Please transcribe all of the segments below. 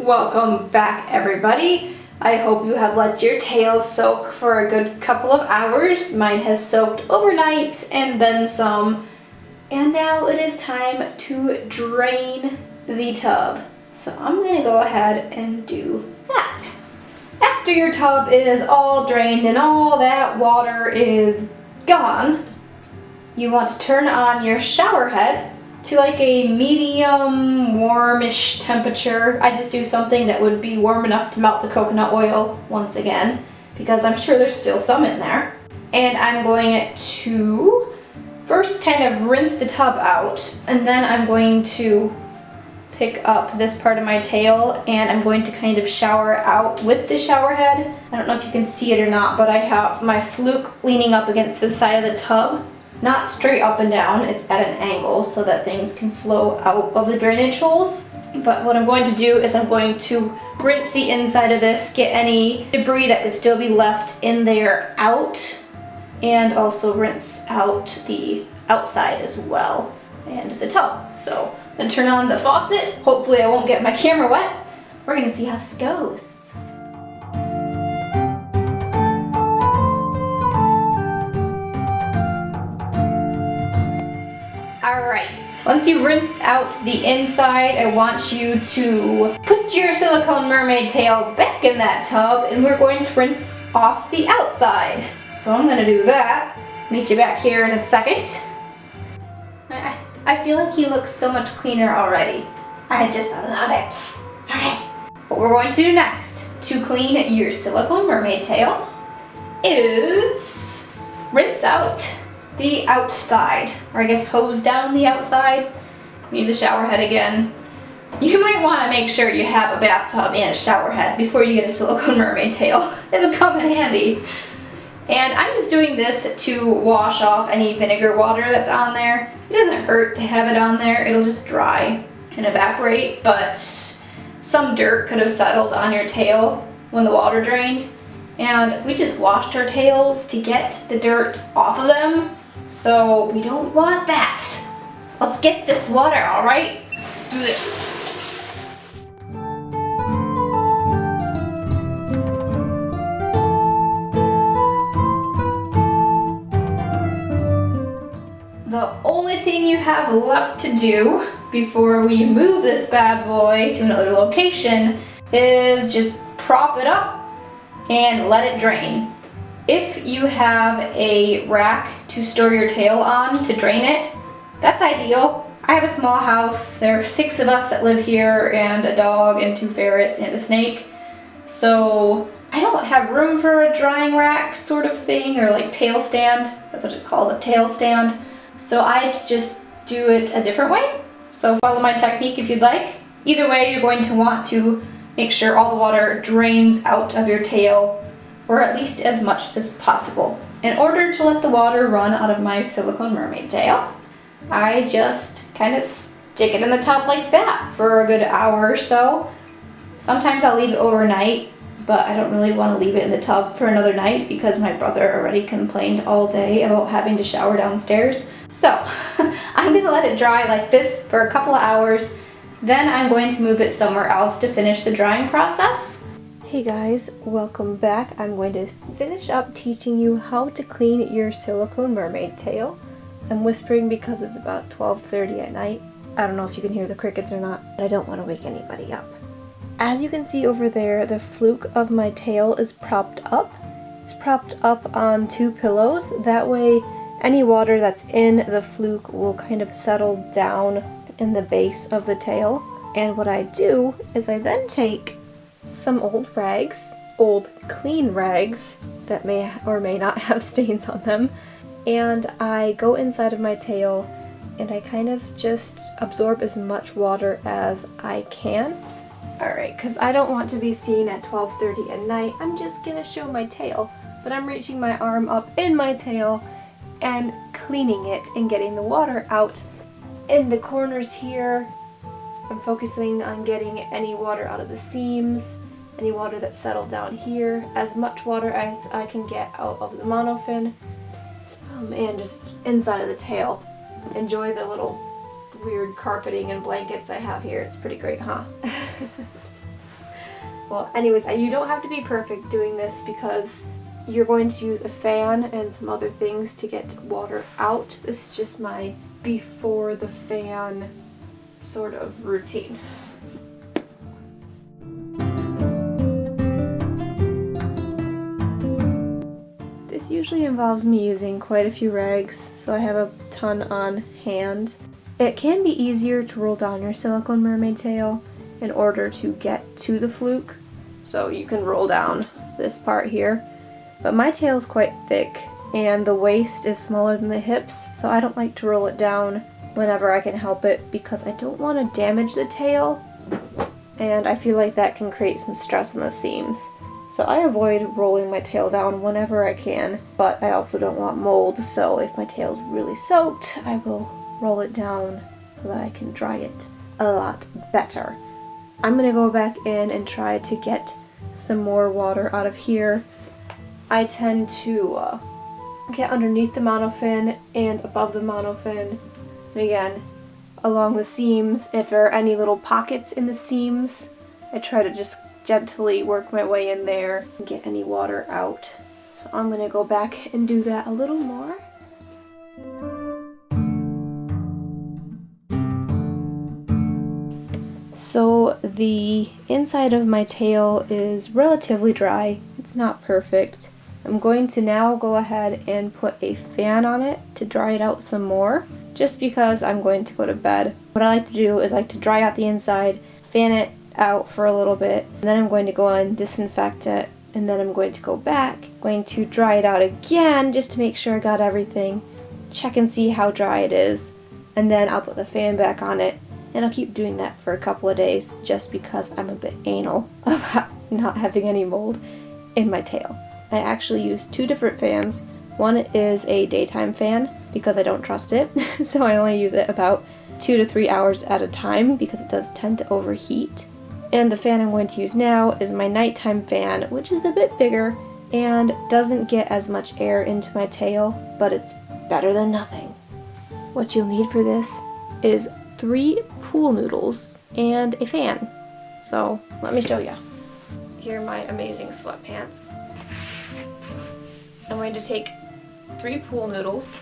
Welcome back, everybody. I hope you have let your tail soak for a good couple of hours. Mine has soaked overnight and then some. And now it is time to drain the tub. So I'm going to go ahead and do that. After your tub is all drained and all that water is gone, you want to turn on your shower head to like a medium warmish temperature. I just do something that would be warm enough to melt the coconut oil once again, because I'm sure there's still some in there. And I'm going to first kind of rinse the tub out, and then I'm going to pick up this part of my tail and I'm going to kind of shower out with the shower head. I don't know if you can see it or not, but I have my fluke leaning up against the side of the tub. Not straight up and down, it's at an angle so that things can flow out of the drainage holes. But what I'm going to do is I'm going to rinse the inside of this, get any debris that could still be left in there out, and also rinse out the outside as well, and the tub. So I'm gonna turn on the faucet. Hopefully I won't get my camera wet. We're gonna see how this goes. Alright, once you've rinsed out the inside, I want you to put your silicone mermaid tail back in that tub and we're going to rinse off the outside. So I'm going to do that. Meet you back here in a second. I feel like he looks so much cleaner already. I just love it. Okay, what we're going to do next to clean your silicone mermaid tail is rinse out the outside, or I guess hose down the outside. Use a shower head again. You might want to make sure you have a bathtub and a shower head before you get a silicone mermaid tail. It'll come in handy. And I'm just doing this to wash off any vinegar water that's on there. It doesn't hurt to have it on there. It'll just dry and evaporate, but some dirt could have settled on your tail when the water drained. And we just washed our tails to get the dirt off of them. So we don't want that. Let's get this water, all right? Let's do this. The only thing you have left to do before we move this bad boy to another location is just prop it up and let it drain. If you have a rack to store your tail on to drain it, that's ideal. I have a small house. There are 6 of us that live here, and a dog and 2 ferrets and a snake. So I don't have room for a drying rack sort of thing, or like tail stand. That's what it's called, a tail stand. So I just do it a different way. So follow my technique if you'd like. Either way, you're going to want to make sure all the water drains out of your tail, or at least as much as possible. In order to let the water run out of my silicone mermaid tail, I just kind of stick it in the tub like that for a good hour or so. Sometimes I'll leave it overnight, but I don't really want to leave it in the tub for another night because my brother already complained all day about having to shower downstairs. So I'm going to let it dry like this for a couple of hours. Then I'm going to move it somewhere else to finish the drying process. Hey guys, welcome back. I'm going to finish up teaching you how to clean your silicone mermaid tail. I'm whispering because it's about 12:30 at night. I don't know if you can hear the crickets or not, but I don't want to wake anybody up. As you can see over there, the fluke of my tail is propped up. It's propped up on 2 pillows. That way, any water that's in the fluke will kind of settle down in the base of the tail. And what I do is I then take some old rags, old clean rags that may or may not have stains on them, and I go inside of my tail and I kind of just absorb as much water as I can. Alright, because I don't want to be seen at 12:30 at night, I'm just gonna show my tail, but I'm reaching my arm up in my tail and cleaning it and getting the water out in the corners here. I'm focusing on getting any water out of the seams, any water that's settled down here, as much water as I can get out of the monofin, and just inside of the tail. Enjoy the little weird carpeting and blankets I have here. It's pretty great, huh? Well, anyways, you don't have to be perfect doing this because you're going to use a fan and some other things to get water out. This is just my before the fan sort of routine. This usually involves me using quite a few rags, so I have a ton on hand. It can be easier to roll down your silicone mermaid tail in order to get to the fluke, so you can roll down this part here. But my tail is quite thick and the waist is smaller than the hips, so I don't like to roll it down whenever I can help it because I don't want to damage the tail, and I feel like that can create some stress on the seams. So I avoid rolling my tail down whenever I can, but I also don't want mold, so if my tail is really soaked, I will roll it down so that I can dry it a lot better. I'm going to go back in and try to get some more water out of here. I tend to get underneath the monofin and above the monofin, and again along the seams. If there are any little pockets in the seams, I try to just gently work my way in there and get any water out. So I'm going to go back and do that a little more. So the inside of my tail is relatively dry. It's not perfect. I'm going to now go ahead and put a fan on it to dry it out some more, just because I'm going to go to bed. What I like to do is to dry out the inside, fan it out for a little bit, and then I'm going to go and disinfect it, and then I'm going to go back, going to dry it out again just to make sure I got everything, check and see how dry it is, and then I'll put the fan back on it, and I'll keep doing that for a couple of days just because I'm a bit anal about not having any mold in my tail. I actually use two different fans. One is a daytime fan because I don't trust it, so I only use it about 2 to 3 hours at a time because it does tend to overheat. And the fan I'm going to use now is my nighttime fan, which is a bit bigger and doesn't get as much air into my tail, but it's better than nothing. What you'll need for this is 3 pool noodles and a fan. So let me show you. Here are my amazing sweatpants. I'm going to take 3 pool noodles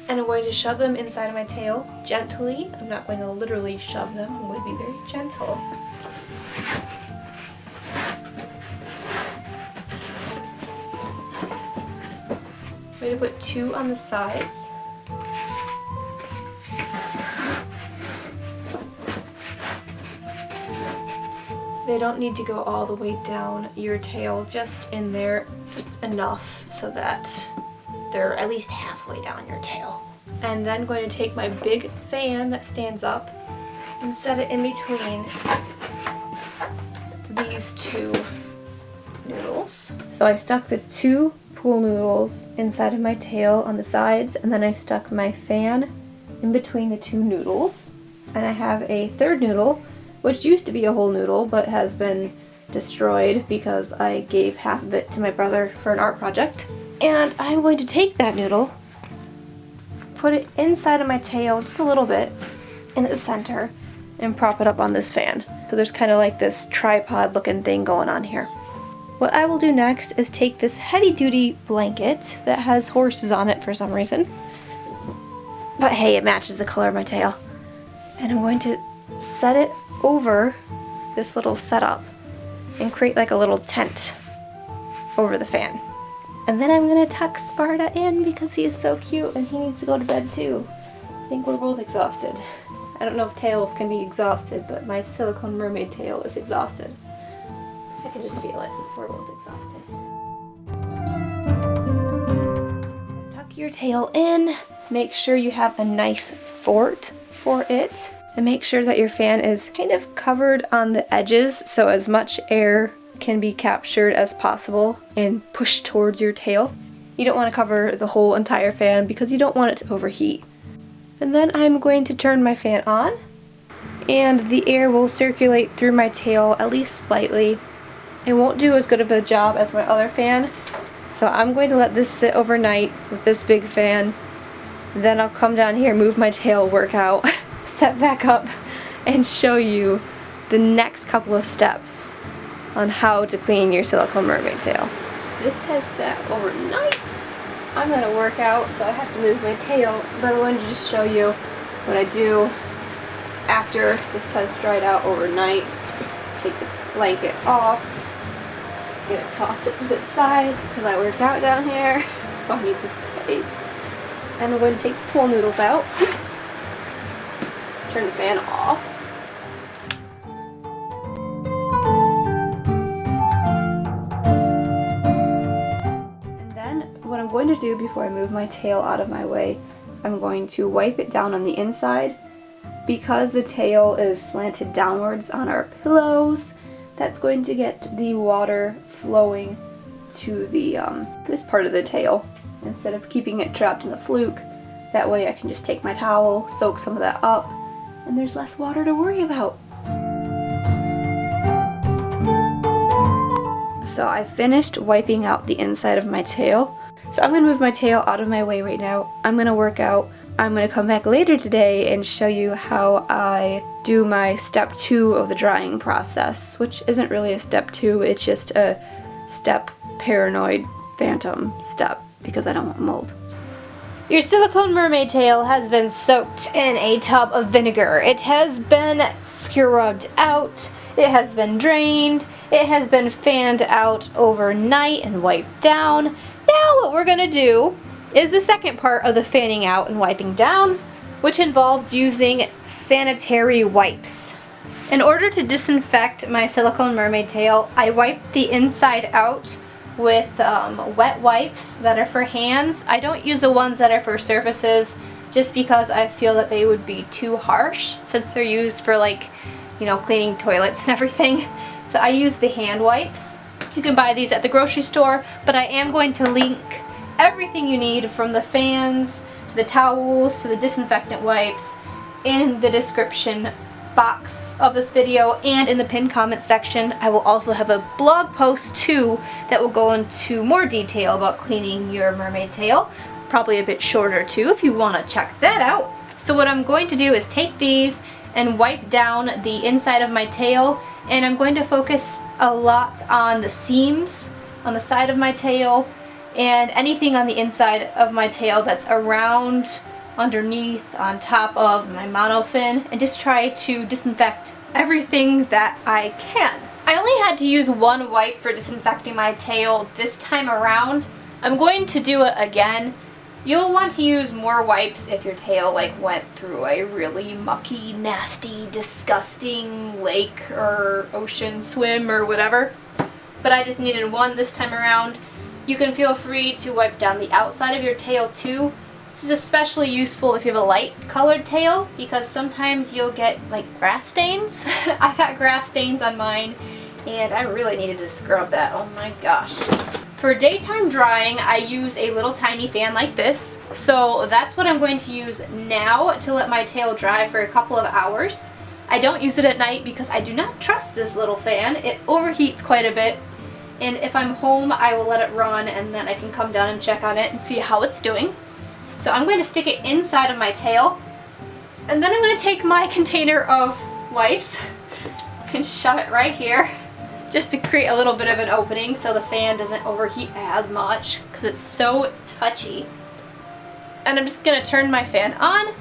and I'm going to shove them inside of my tail gently. I'm not going to literally shove them, I'm going to be very gentle. I'm going to put 2 on the sides. They don't need to go all the way down your tail, just in there, just enough so that they're at least halfway down your tail. I'm then going to take my big fan that stands up and set it in between these 2 noodles. So I stuck the 2 pool noodles inside of my tail on the sides, and then I stuck my fan in between the 2 noodles. And I have a third noodle, which used to be a whole noodle but has been destroyed because I gave half of it to my brother for an art project. And I'm going to take that noodle, put it inside of my tail just a little bit in the center, and prop it up on this fan. So there's kind of like this tripod looking thing going on here. What I will do next is take this heavy duty blanket that has horses on it for some reason, but hey, it matches the color of my tail, and I'm going to set it over this little setup and create like a little tent over the fan. And then I'm gonna tuck Sparda in because he is so cute and he needs to go to bed too. I think we're both exhausted. I don't know if tails can be exhausted, but my silicone mermaid tail is exhausted. I can just feel it. We're both exhausted. Tuck your tail in. Make sure you have a nice fort for it. And make sure that your fan is kind of covered on the edges so as much air can be captured as possible and pushed towards your tail. You don't want to cover the whole entire fan because you don't want it to overheat. And then I'm going to turn my fan on, and the air will circulate through my tail at least slightly. It won't do as good of a job as my other fan, so I'm going to let this sit overnight with this big fan. Then I'll come down here, move my tail, work out, step back up, and show you the next couple of steps on how to clean your silicone mermaid tail. This has sat overnight. I'm gonna work out, so I have to move my tail, but I wanted to just show you what I do after this has dried out overnight. Take the blanket off, gonna toss it to the side because I work out down here, so I need the space. And I'm going to take the pool noodles out, turn the fan off. And then what I'm going to do before I move my tail out of my way, I'm going to wipe it down on the inside. Because the tail is slanted downwards on our pillows, that's going to get the water flowing to the this part of the tail instead of keeping it trapped in a fluke. That way I can just take my towel, soak some of that up, and there's less water to worry about. So I finished wiping out the inside of my tail. So I'm going to move my tail out of my way right now. I'm going to work out. I'm going to come back later today and show you how I do my step 2 of the drying process, which isn't really a step 2, it's just a step paranoid phantom step because I don't want mold. Your silicone mermaid tail has been soaked in a tub of vinegar. It has been scrubbed out, it has been drained, it has been fanned out overnight and wiped down. Now what we're going to do is the second part of the fanning out and wiping down, which involves using sanitary wipes. In order to disinfect my silicone mermaid tail, I wipe the inside out with wet wipes that are for hands. I don't use the ones that are for surfaces just because I feel that they would be too harsh since they're used for, like, you know, cleaning toilets and everything. So I use the hand wipes. You can buy these at the grocery store, but I am going to link everything you need from the fans to the towels to the disinfectant wipes in the description box of this video and in the pinned comment section. I will also have a blog post too that will go into more detail about cleaning your mermaid tail, probably a bit shorter too if you want to check that out. So what I'm going to do is take these and wipe down the inside of my tail, and I'm going to focus a lot on the seams on the side of my tail and anything on the inside of my tail that's around, underneath, on top of my monofin, and just try to disinfect everything that I can. I only had to use one wipe for disinfecting my tail this time around. I'm going to do it again. You'll want to use more wipes if your tail went through a really mucky, nasty, disgusting lake or ocean swim or whatever. But I just needed one this time around. You can feel free to wipe down the outside of your tail too. This is especially useful if you have a light colored tail because sometimes you'll get grass stains. I got grass stains on mine and I really needed to scrub that. Oh my gosh. For daytime drying, I use a little tiny fan like this. So that's what I'm going to use now to let my tail dry for a couple of hours. I don't use it at night because I do not trust this little fan. It overheats quite a bit. And if I'm home, I will let it run and then I can come down and check on it and see how it's doing. So I'm going to stick it inside of my tail. And then I'm going to take my container of wipes and shove it right here just to create a little bit of an opening so the fan doesn't overheat as much because it's so touchy. And I'm just going to turn my fan on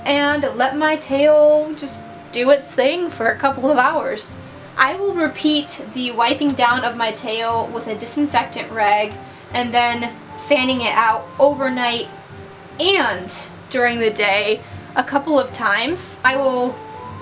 and let my tail just do its thing for a couple of hours. I will repeat the wiping down of my tail with a disinfectant rag and then fanning it out overnight and during the day a couple of times. I will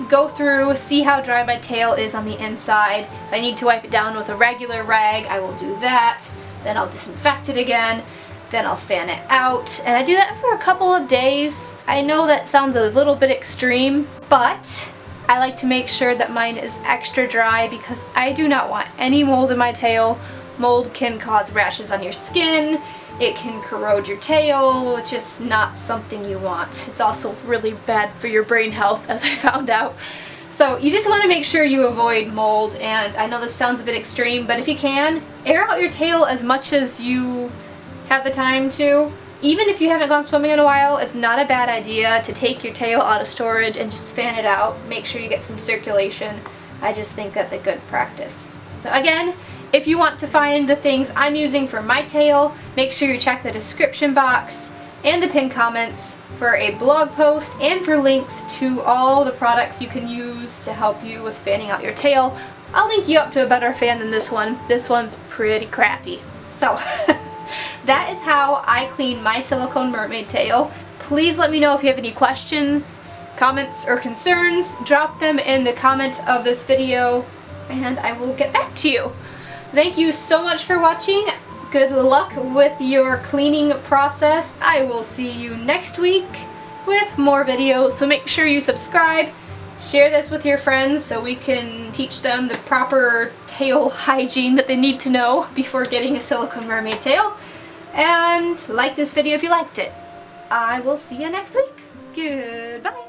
go through, see how dry my tail is on the inside. If I need to wipe it down with a regular rag, I will do that. Then I'll disinfect it again. Then I'll fan it out. And I do that for a couple of days. I know that sounds a little bit extreme, but I like to make sure that mine is extra dry because I do not want any mold in my tail. Mold can cause rashes on your skin, it can corrode your tail, it's just not something you want. It's also really bad for your brain health, as I found out. So you just want to make sure you avoid mold, and I know this sounds a bit extreme, but if you can, air out your tail as much as you have the time to. even if you haven't gone swimming in a while, it's not a bad idea to take your tail out of storage and just fan it out. Make sure you get some circulation. I just think that's a good practice. So again, if you want to find the things I'm using for my tail, make sure you check the description box and the pinned comments for a blog post and for links to all the products you can use to help you with fanning out your tail. I'll link you up to a better fan than this one. This one's pretty crappy. So that is how I clean my silicone mermaid tail. Please let me know if you have any questions, comments, or concerns. Drop them in the comment of this video and I will get back to you. Thank you so much for watching. Good luck with your cleaning process. I will see you next week with more videos, so make sure you subscribe. Share this with your friends so we can teach them the proper tail hygiene that they need to know before getting a silicone mermaid tail. And like this video if you liked it. I will see you next week. Goodbye.